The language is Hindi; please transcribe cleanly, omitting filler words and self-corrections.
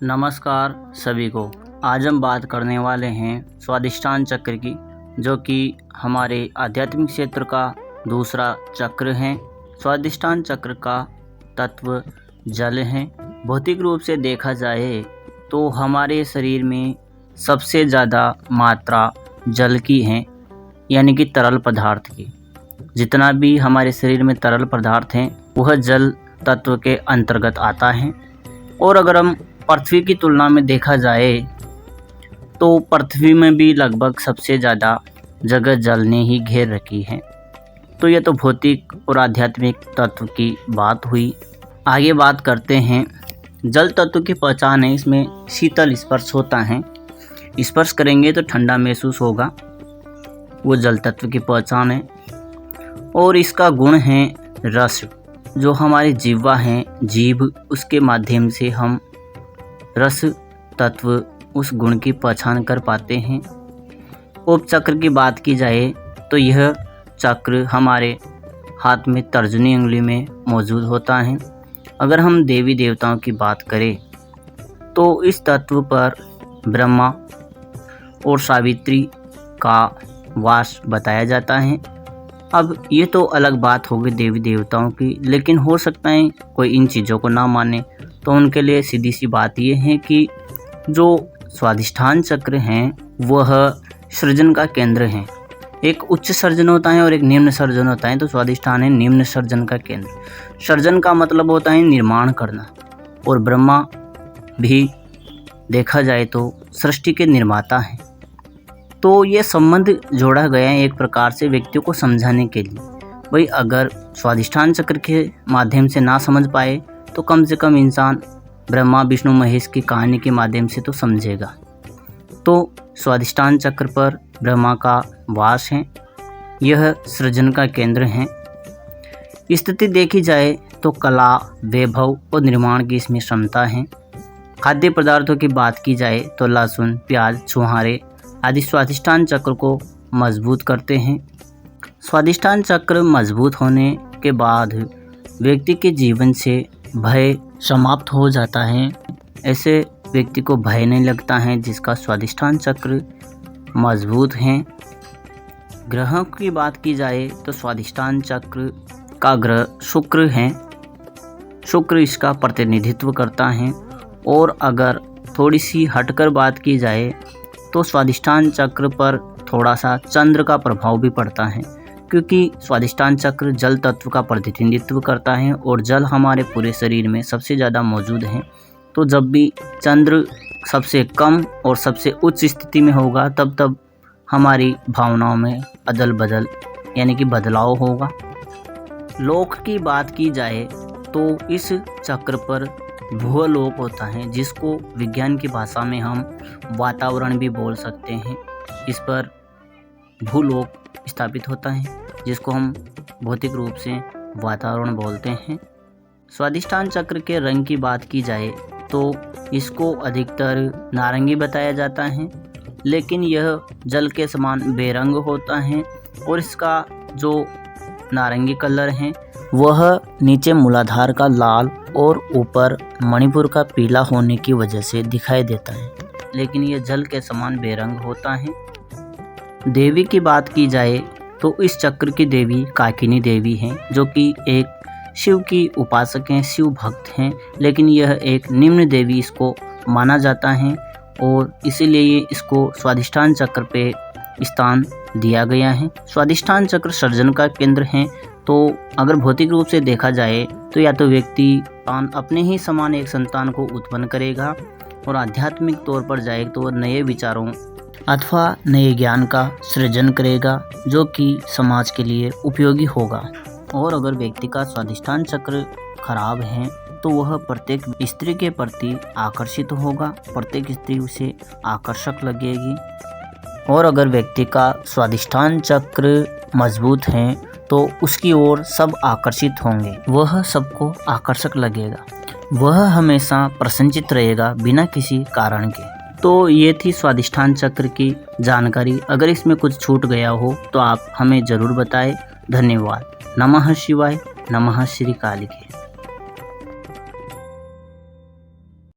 नमस्कार सभी को। आज हम बात करने वाले हैं स्वादिष्टान चक्र की, जो कि हमारे आध्यात्मिक क्षेत्र का दूसरा चक्र है। स्वादिष्टान चक्र का तत्व जल है। भौतिक रूप से देखा जाए तो हमारे शरीर में सबसे ज़्यादा मात्रा जल की है, यानी कि तरल पदार्थ की। जितना भी हमारे शरीर में तरल पदार्थ हैं वह जल तत्व के अंतर्गत आता है। और अगर हम पृथ्वी की तुलना में देखा जाए तो पृथ्वी में भी लगभग सबसे ज़्यादा जगह जल ने ही घेर रखी है। तो यह तो भौतिक और आध्यात्मिक तत्व की बात हुई। आगे बात करते हैं जल तत्व की पहचान है। इसमें शीतल स्पर्श होता है, स्पर्श करेंगे तो ठंडा महसूस होगा, वो जल तत्व की पहचान है। और इसका गुण है रस, जो हमारी जीवा है, जीभ, उसके माध्यम से हम रस तत्व उस गुण की पहचान कर पाते हैं। उपचक्र की बात की जाए तो यह चक्र हमारे हाथ में तर्जनी उंगली में मौजूद होता है। अगर हम देवी देवताओं की बात करें तो इस तत्व पर ब्रह्मा और सावित्री का वास बताया जाता है। अब ये तो अलग बात होगी देवी देवताओं की, लेकिन हो सकता है कोई इन चीज़ों को ना माने, तो उनके लिए सीधी सी बात ये है कि जो स्वादिष्ठान चक्र हैं वह सृजन का केंद्र है। एक उच्च सर्जन होता है और एक निम्न सर्जन होता है। तो स्वादिष्ठान है निम्न सर्जन का केंद्र। सर्जन का मतलब होता है निर्माण करना, और ब्रह्मा भी देखा जाए तो सृष्टि के निर्माता हैं। तो ये संबंध जोड़ा गया है एक प्रकार से व्यक्तियों को समझाने के लिए। भाई अगर स्वादिष्ठान चक्र के माध्यम से ना समझ पाए तो कम से कम इंसान ब्रह्मा विष्णु महेश की कहानी के माध्यम से तो समझेगा। तो स्वादिष्ठान चक्र पर ब्रह्मा का वास है, यह सृजन का केंद्र है। स्थिति देखी जाए तो कला, वैभव और निर्माण की इसमें क्षमता है। खाद्य पदार्थों की बात की जाए तो लहसुन, प्याज, छुहारे आदि स्वादिष्ठान चक्र को मजबूत करते हैं। स्वादिष्ठान चक्र मजबूत होने के बाद व्यक्ति के जीवन से भय समाप्त हो जाता है। ऐसे व्यक्ति को भय नहीं लगता है जिसका स्वादिष्ठान चक्र मजबूत है। ग्रहों की बात की जाए तो स्वादिष्ठान चक्र का ग्रह शुक्र है। शुक्र इसका प्रतिनिधित्व करता है। और अगर थोड़ी सी हटकर बात की जाए तो स्वादिष्ठान चक्र पर थोड़ा सा चंद्र का प्रभाव भी पड़ता है, क्योंकि स्वादिष्ठान चक्र जल तत्व का प्रतिनिधित्व करता है और जल हमारे पूरे शरीर में सबसे ज़्यादा मौजूद है। तो जब भी चंद्र सबसे कम और सबसे उच्च स्थिति में होगा तब हमारी भावनाओं में अदल बदल यानी कि बदलाव होगा। लोक की बात की जाए तो इस चक्र पर भूलोक होता है, जिसको विज्ञान की भाषा में हम वातावरण भी बोल सकते हैं। इस पर भूलोक स्थापित होता है, जिसको हम भौतिक रूप से वातावरण बोलते हैं। स्वादिष्ठान चक्र के रंग की बात की जाए तो इसको अधिकतर नारंगी बताया जाता है, लेकिन यह जल के समान बेरंग होता है। और इसका जो नारंगी कलर है वह नीचे मूलाधार का लाल और ऊपर मणिपुर का पीला होने की वजह से दिखाई देता है, लेकिन यह जल के समान बेरंग होता है। देवी की बात की जाए तो इस चक्र की देवी काकिनी देवी हैं, जो कि एक शिव की उपासक हैं, शिव भक्त हैं, लेकिन यह एक निम्न देवी इसको माना जाता है और इसीलिए इसको स्वादिष्ठान चक्र पे स्थान दिया गया है। स्वादिष्ठान चक्र सर्जन का केंद्र है। तो अगर भौतिक रूप से देखा जाए तो या तो व्यक्ति अपने ही समान एक संतान को उत्पन्न करेगा, और आध्यात्मिक तौर पर जाए तो वह नए विचारों अथवा नए ज्ञान का सृजन करेगा, जो कि समाज के लिए उपयोगी होगा। और अगर व्यक्ति का स्वादिष्ठान चक्र खराब है तो वह प्रत्येक स्त्री के प्रति आकर्षित होगा, प्रत्येक स्त्री उसे आकर्षक लगेगी। और अगर व्यक्ति का स्वादिष्ठान चक्र मजबूत है तो उसकी ओर सब आकर्षित होंगे, वह सबको आकर्षक लगेगा, वह हमेशा प्रसन्नचित्त रहेगा बिना किसी कारण के। तो ये थी स्वादिष्ठान चक्र की जानकारी। अगर इसमें कुछ छूट गया हो तो आप हमें ज़रूर बताएं। धन्यवाद। नमः शिवाय, नमः श्री कालिके।